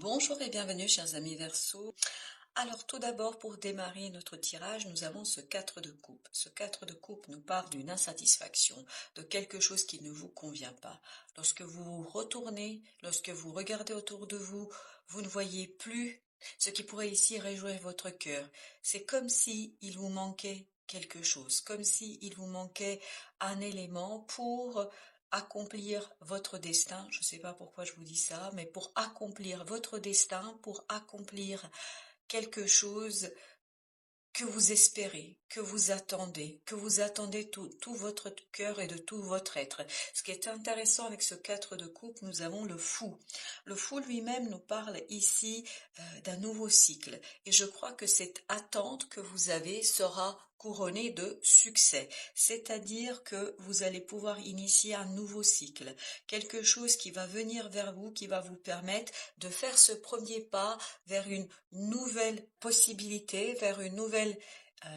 Bonjour et bienvenue chers amis Verseau. Alors tout d'abord pour démarrer notre tirage, nous avons ce 4 de coupe. Ce 4 de coupe nous parle d'une insatisfaction, de quelque chose qui ne vous convient pas. Lorsque vous retournez, lorsque vous regardez autour de vous, vous ne voyez plus ce qui pourrait ici réjouir votre cœur. C'est comme si il vous manquait quelque chose, comme si il vous manquait un élément pour accomplir votre destin. Je ne sais pas pourquoi je vous dis ça, mais pour accomplir votre destin, pour accomplir quelque chose que vous espérez, que vous attendez tout votre cœur et de tout votre être. Ce qui est intéressant avec ce 4 de coupe, nous avons le fou. Le fou lui-même nous parle ici d'un nouveau cycle. Et je crois que cette attente que vous avez sera couronnée de succès. C'est-à-dire que vous allez pouvoir initier un nouveau cycle. Quelque chose qui va venir vers vous, qui va vous permettre de faire ce premier pas vers une nouvelle possibilité, vers une nouvelle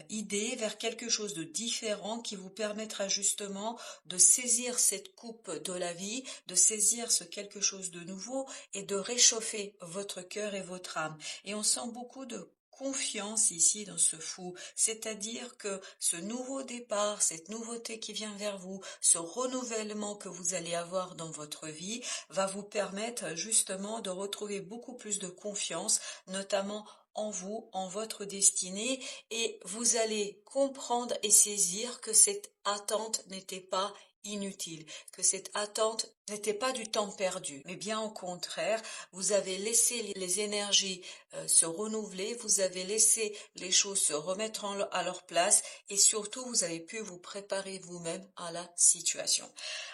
idée, vers quelque chose de différent qui vous permettra justement de saisir cette coupe de la vie, de saisir ce quelque chose de nouveau et de réchauffer votre cœur et votre âme. Et on sent beaucoup de confiance ici dans ce fou, c'est-à-dire que ce nouveau départ, cette nouveauté qui vient vers vous, ce renouvellement que vous allez avoir dans votre vie va vous permettre justement de retrouver beaucoup plus de confiance, notamment en vous, en votre destinée, et vous allez comprendre et saisir que cette attente n'était pas inutile, que cette attente n'était pas du temps perdu, mais bien au contraire, vous avez laissé les énergies se renouveler, vous avez laissé les choses se remettre à leur place et surtout vous avez pu vous préparer vous-même à la situation.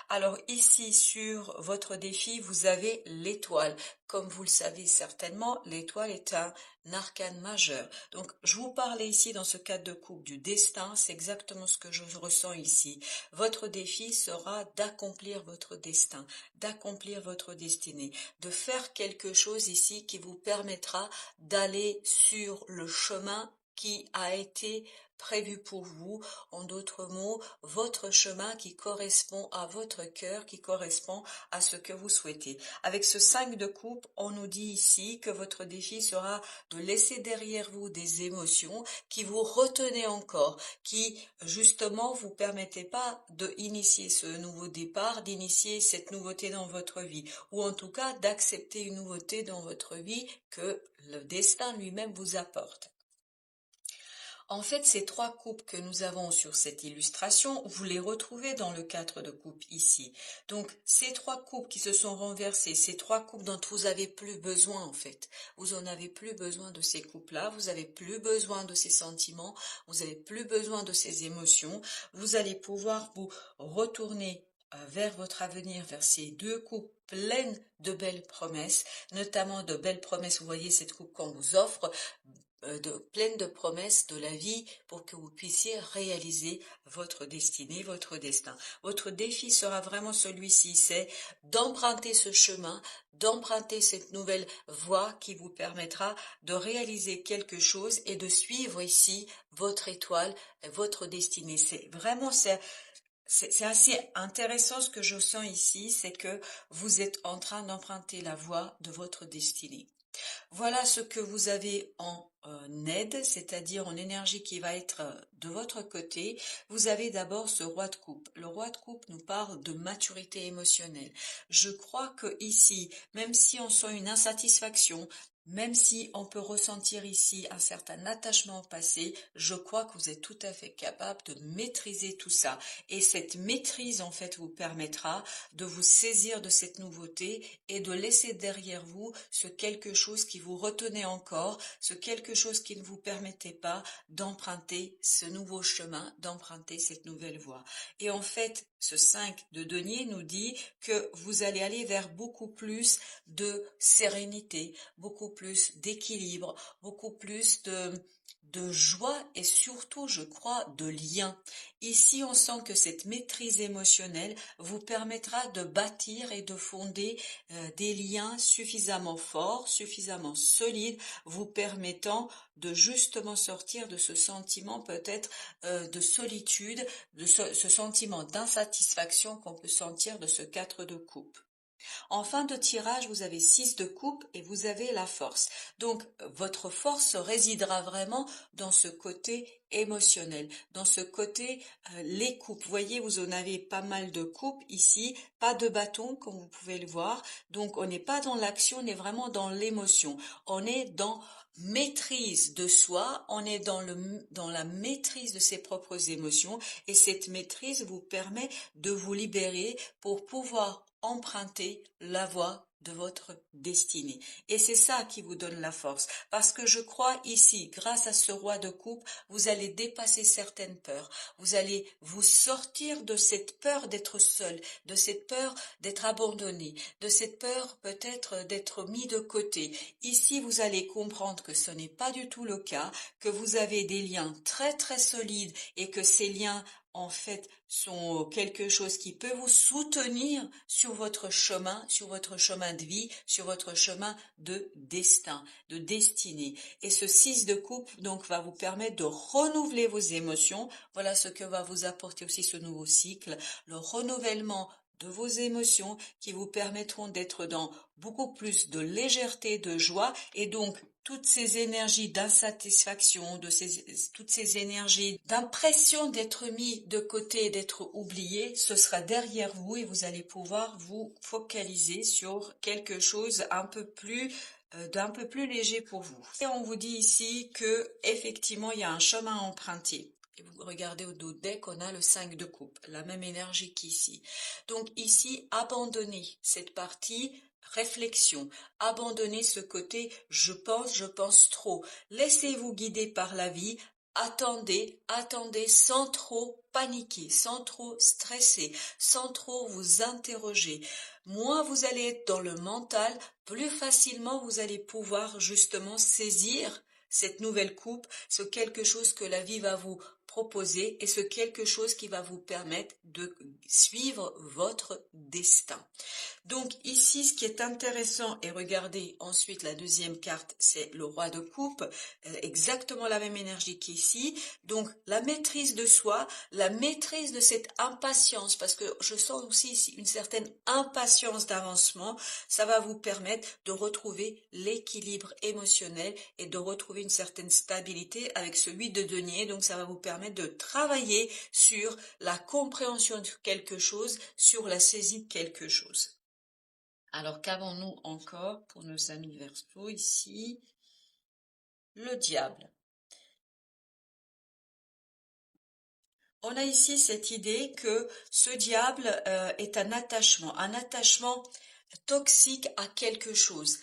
Alors ici sur votre défi, vous avez l'étoile. Comme vous le savez certainement, l'étoile est un arcane majeur. Donc je vous parlais ici dans ce cadre de coupe du destin, c'est exactement ce que je ressens ici. Votre défi sera d'accomplir votre destin, d'accomplir votre destinée, de faire quelque chose ici qui vous permettra d'aller sur le chemin qui a été prévu pour vous, en d'autres mots, votre chemin qui correspond à votre cœur, qui correspond à ce que vous souhaitez. Avec ce 5 de coupe, on nous dit ici que votre défi sera de laisser derrière vous des émotions qui vous retenaient encore, qui justement vous permettaient pas de initier ce nouveau départ, d'initier cette nouveauté dans votre vie, ou en tout cas d'accepter une nouveauté dans votre vie que le destin lui-même vous apporte. En fait, ces 3 coupes que nous avons sur cette illustration, vous les retrouvez dans le 4 de coupe ici. Donc, ces 3 coupes qui se sont renversées, ces 3 coupes dont vous avez plus besoin en fait. Vous en avez plus besoin de ces coupes-là, vous avez plus besoin de ces sentiments, vous avez plus besoin de ces émotions. Vous allez pouvoir vous retourner vers votre avenir, vers ces 2 coupes pleines de belles promesses, notamment de belles promesses. Vous voyez cette coupe qu'on vous offre, pleine de promesses de la vie pour que vous puissiez réaliser votre destinée, votre destin. Votre défi sera vraiment celui-ci, c'est d'emprunter ce chemin, d'emprunter cette nouvelle voie qui vous permettra de réaliser quelque chose et de suivre ici votre étoile, votre destinée. C'est assez intéressant ce que je sens ici, c'est que vous êtes en train d'emprunter la voie de votre destinée. Voilà ce que vous avez en aide, c'est-à-dire en énergie qui va être de votre côté. Vous avez d'abord ce roi de coupe. Le roi de coupe nous parle de maturité émotionnelle. Je crois que ici, même si on sent une insatisfaction, même si on peut ressentir ici un certain attachement au passé, je crois que vous êtes tout à fait capable de maîtriser tout ça. Et cette maîtrise, en fait, vous permettra de vous saisir de cette nouveauté et de laisser derrière vous ce quelque chose qui vous retenait encore, ce quelque chose qui ne vous permettait pas d'emprunter ce nouveau chemin, d'emprunter cette nouvelle voie. Et en fait, ce 5 de denier nous dit que vous allez aller vers beaucoup plus de sérénité, beaucoup plus d'équilibre, beaucoup plus de joie et surtout, je crois, de lien. Ici, on sent que cette maîtrise émotionnelle vous permettra de bâtir et de fonder des liens suffisamment forts, suffisamment solides, vous permettant de justement sortir de ce sentiment peut-être de solitude, de ce sentiment d'insatisfaction qu'on peut sentir de ce 4 de coupe. En fin de tirage, vous avez 6 de coupe et vous avez la force. Donc, votre force résidera vraiment dans ce côté émotionnel, dans ce côté les coupes. Vous voyez, vous en avez pas mal de coupes ici, pas de bâton comme vous pouvez le voir. Donc, on n'est pas dans l'action, on est vraiment dans l'émotion. On est dans maîtrise de soi, on est dans la maîtrise de ses propres émotions et cette maîtrise vous permet de vous libérer pour pouvoir emprunter la voie de votre destinée. Et c'est ça qui vous donne la force. Parce que je crois ici, grâce à ce roi de coupe, vous allez dépasser certaines peurs. Vous allez vous sortir de cette peur d'être seul, de cette peur d'être abandonné, de cette peur peut-être d'être mis de côté. Ici, vous allez comprendre que ce n'est pas du tout le cas, que vous avez des liens très très solides et que ces liens en fait sont quelque chose qui peut vous soutenir sur votre chemin de vie, sur votre chemin de destin, de destinée. Et ce 6 de coupe donc va vous permettre de renouveler vos émotions. Voilà ce que va vous apporter aussi ce nouveau cycle, le renouvellement de vos émotions qui vous permettront d'être dans beaucoup plus de légèreté, de joie et donc toutes ces énergies d'insatisfaction, toutes ces énergies d'impression d'être mis de côté, d'être oublié, ce sera derrière vous et vous allez pouvoir vous focaliser sur quelque chose d'un peu plus léger pour vous. Et on vous dit ici que effectivement il y a un chemin à emprunter. Et vous regardez au dos de deck, on a le 5 de coupe, la même énergie qu'ici. Donc ici, abandonnez cette partie réflexion, abandonnez ce côté je pense trop. Laissez-vous guider par la vie, attendez sans trop paniquer, sans trop stresser, sans trop vous interroger. Moins vous allez être dans le mental, plus facilement vous allez pouvoir justement saisir cette nouvelle coupe, ce quelque chose que la vie va vous proposer et ce quelque chose qui va vous permettre de suivre votre destin. Donc ici, ce qui est intéressant, et regardez ensuite la deuxième carte, c'est le roi de coupe, exactement la même énergie qu'ici. Donc la maîtrise de soi, la maîtrise de cette impatience, parce que je sens aussi ici une certaine impatience d'avancement, ça va vous permettre de retrouver l'équilibre émotionnel et de retrouver une certaine stabilité avec ce 8 de denier. Donc ça va vous permettre de travailler sur la compréhension de quelque chose, sur la saisie de quelque chose. Alors qu'avons-nous encore pour nos amis Verseau ici? Le diable. On a ici cette idée que ce diable est un attachement toxique à quelque chose.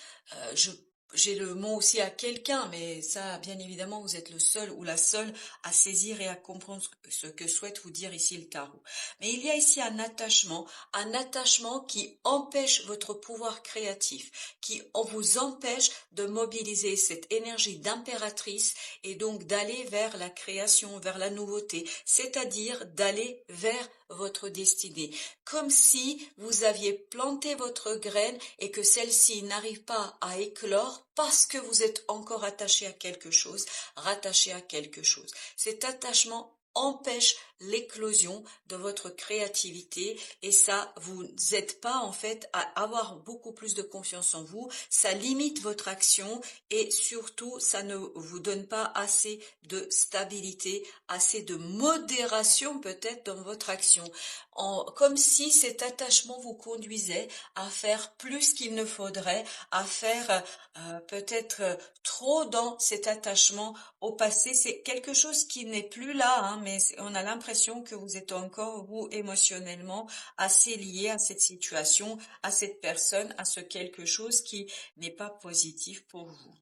J'ai le mot aussi à quelqu'un, mais ça, bien évidemment, vous êtes le seul ou la seule à saisir et à comprendre ce que souhaite vous dire ici le tarot. Mais il y a ici un attachement qui empêche votre pouvoir créatif, qui vous empêche de mobiliser cette énergie d'impératrice et donc d'aller vers la création, vers la nouveauté, c'est-à-dire d'aller vers votre destinée, comme si vous aviez planté votre graine et que celle-ci n'arrive pas à éclore parce que vous êtes encore attaché à quelque chose, rattaché à quelque chose. Cet attachement empêche l'éclosion de votre créativité et ça vous aide pas en fait à avoir beaucoup plus de confiance en vous, ça limite votre action et surtout ça ne vous donne pas assez de stabilité, assez de modération peut-être dans votre action, comme si cet attachement vous conduisait à faire plus qu'il ne faudrait, à faire peut-être trop dans cet attachement au passé. C'est quelque chose qui n'est plus là, hein, mais on a l'impression que vous êtes encore, vous, émotionnellement, assez lié à cette situation, à cette personne, à ce quelque chose qui n'est pas positif pour vous.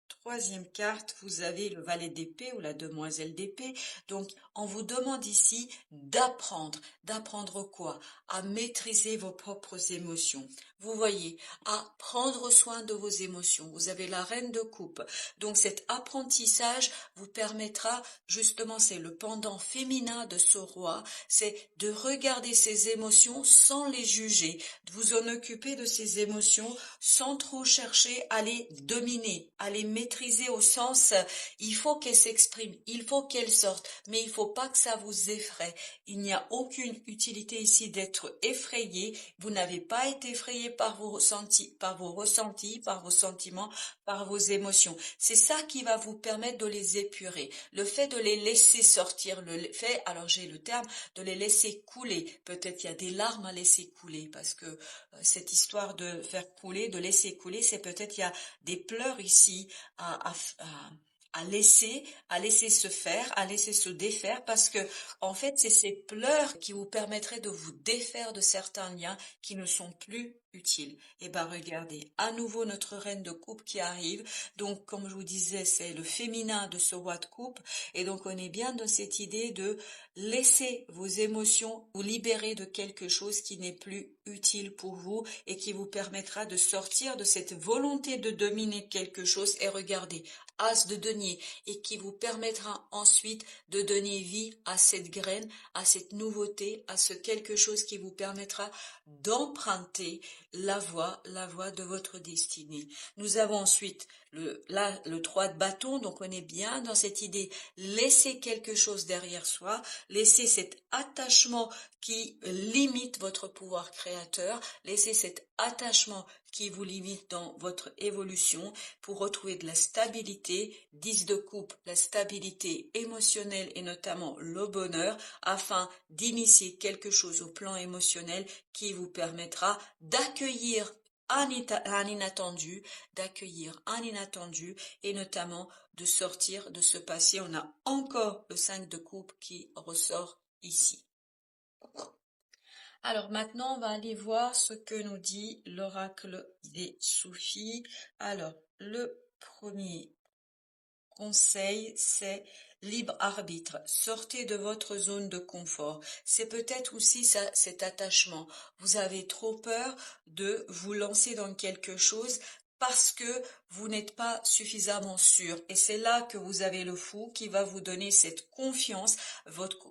Troisième carte, vous avez le valet d'épée ou la demoiselle d'épée. Donc, on vous demande ici d'apprendre. D'apprendre quoi? À maîtriser vos propres émotions. Vous voyez, à prendre soin de vos émotions. Vous avez la reine de coupe. Donc, cet apprentissage vous permettra, justement, c'est le pendant féminin de ce roi, c'est de regarder ses émotions sans les juger, de vous en occuper de ces émotions sans trop chercher à les dominer, à les maîtriser maîtriser au sens, il faut qu'elle s'exprime, il faut qu'elle sorte, mais il faut pas que ça vous effraie. Il n'y a aucune utilité ici d'être effrayé. Vous n'avez pas été effrayé par vos ressentis, par vos sentiments, par vos émotions. C'est ça qui va vous permettre de les épurer. Le fait de les laisser sortir, le fait, alors j'ai le terme, de les laisser couler. Peut-être il y a des larmes à laisser couler parce que cette histoire de faire couler, de laisser couler, c'est peut-être il y a des pleurs ici à laisser se faire, à laisser se défaire, parce que en fait, c'est ces pleurs qui vous permettraient de vous défaire de certains liens qui ne sont plus utiles. Et ben regardez, à nouveau notre reine de coupe qui arrive. Donc, comme je vous disais, c'est le féminin de ce roi de coupe. Et donc, on est bien dans cette idée de laisser vos émotions vous libérer de quelque chose qui n'est plus utile pour vous et qui vous permettra de sortir de cette volonté de dominer quelque chose. Et regardez, As de denier, et qui vous permettra ensuite de donner vie à cette graine, à cette nouveauté, à ce quelque chose qui vous permettra d'emprunter la voie de votre destinée. Nous avons ensuite le 3 de bâton, donc on est bien dans cette idée, laisser quelque chose derrière soi, laisser cet attachement qui limite votre pouvoir créateur, laisser cet attachement qui vous limite dans votre évolution pour retrouver de la stabilité, 10 de coupe, la stabilité émotionnelle et notamment le bonheur afin d'initier quelque chose au plan émotionnel qui vous permettra d'accueillir d'accueillir un inattendu et notamment de sortir de ce passé. On a encore le 5 de coupe qui ressort ici. Alors maintenant, on va aller voir ce que nous dit l'oracle des Soufis. Alors, le premier conseil, c'est libre arbitre. Sortez de votre zone de confort. C'est peut-être aussi ça, cet attachement. Vous avez trop peur de vous lancer dans quelque chose parce que vous n'êtes pas suffisamment sûr. Et c'est là que vous avez le fou qui va vous donner cette confiance,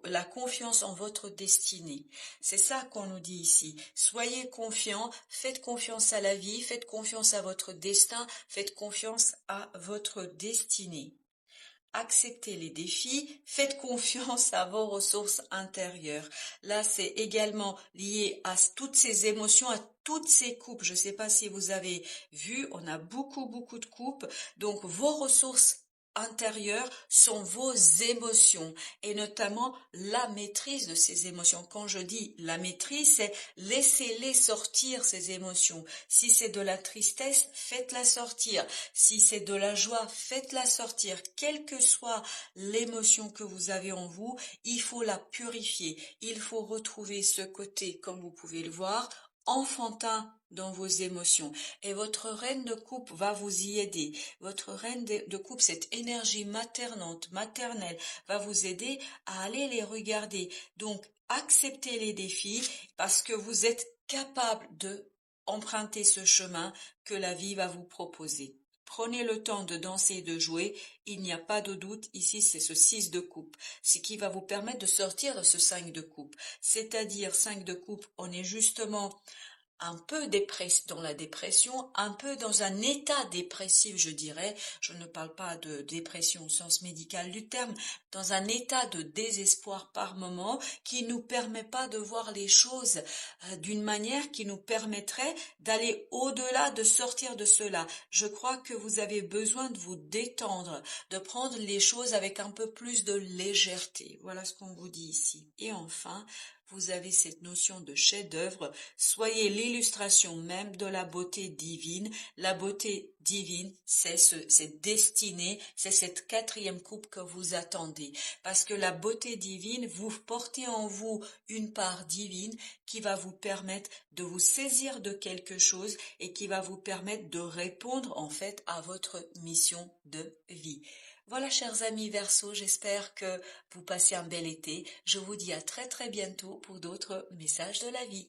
la confiance en votre destinée. C'est ça qu'on nous dit ici. Soyez confiants, faites confiance à la vie, faites confiance à votre destin, faites confiance à votre destinée. Acceptez les défis, faites confiance à vos ressources intérieures. Là, c'est également lié à toutes ces émotions, à toutes ces coupes. Je ne sais pas si vous avez vu, on a beaucoup de coupes. Donc, vos ressources intérieures sont vos émotions et notamment la maîtrise de ces émotions. Quand je dis la maîtrise, c'est laissez-les sortir, ces émotions. Si c'est de la tristesse, faites-la sortir. Si c'est de la joie, faites-la sortir. Quelle que soit l'émotion que vous avez en vous, il faut la purifier. Il faut retrouver ce côté, comme vous pouvez le voir, enfantin dans vos émotions. Et votre reine de coupe va vous y aider. Votre reine de coupe, cette énergie maternelle, va vous aider à aller les regarder. Donc, acceptez les défis parce que vous êtes capable de emprunter ce chemin que la vie va vous proposer. Prenez le temps de danser et de jouer, il n'y a pas de doute, ici c'est ce 6 de coupe, ce qui va vous permettre de sortir de ce 5 de coupe. C'est-à-dire 5 de coupe, on est justement un peu dans la dépression, un peu dans un état dépressif, je dirais. Je ne parle pas de dépression au sens médical du terme, dans un état de désespoir par moment qui nous permet pas de voir les choses d'une manière qui nous permettrait d'aller au-delà, de sortir de cela. Je crois que vous avez besoin de vous détendre, de prendre les choses avec un peu plus de légèreté. Voilà ce qu'on vous dit ici. Et enfin, vous avez cette notion de chef-d'œuvre. Soyez l'illustration même de la beauté divine. La beauté divine, c'est cette destinée, c'est cette 4e coupe que vous attendez. Parce que la beauté divine, vous portez en vous une part divine qui va vous permettre de vous saisir de quelque chose et qui va vous permettre de répondre en fait à votre mission de vie. Voilà, chers amis Verseau, j'espère que vous passez un bel été. Je vous dis à très bientôt pour d'autres messages de la vie.